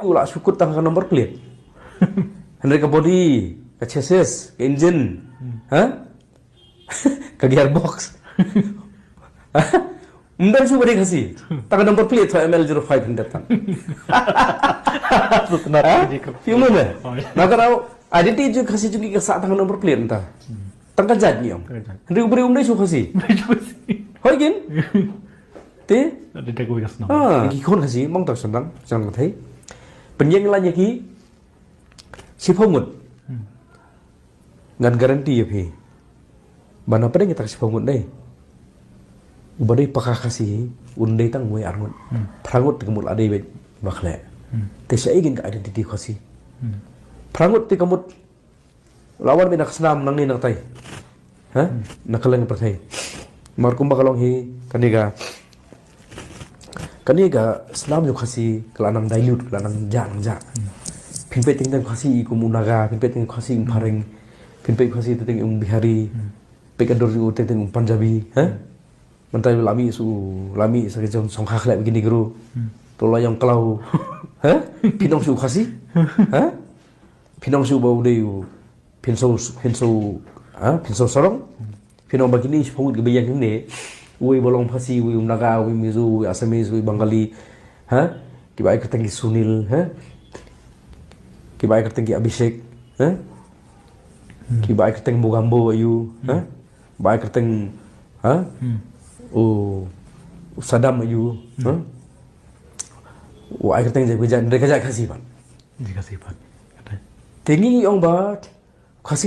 ulah syukur tangga nomor plate. Henry ke body, ke chassis, ke engine, ke gearbox. Mungkin sudah dikasih. Tangga nomor plate ML05 datang. Film mana? Nah kalau ada dia kasih juga ke tangga nomor plate entah. Tangga jadi om. Henry beri umday suka kasih. Hoi gin? Thế kon kasi mong tao sandang chẳng thấy bệnh nhân là như kia si phong một ngan garanti ya phe bana pada kita si phong một đây ubadai pakah kasi undai tang moy arngon prangot kemul adai be bakle te sa igin ka identity kasi prangot te kamut lawan be nakasnam nang ni nang tay ha nakalang perthai markum bakalong hi kaniga Islam yo kasi kelanang dilute kelanang jang pinpe ting kasi kumunaga pinpe ting kasi pareng pinpe kasi ting bihari pekador yo ting Punjabi mantai lami sa kejon songkha khlai begini guru tola yang kalau pinong su kasi pinong su bau deu pinso sorong pinong begini sepungit gebayang ini ui bolong pasi, ui naga, ui mizu, ui asamis, ui bangali, kibai kertengi Sunil, kibai kertengi Abhishek, kibai kerteng Mogambo ayu, kibai kerteng, Sadam ayu, ui kerteng jadi kerja kasih pan, tinggi yang bat kasih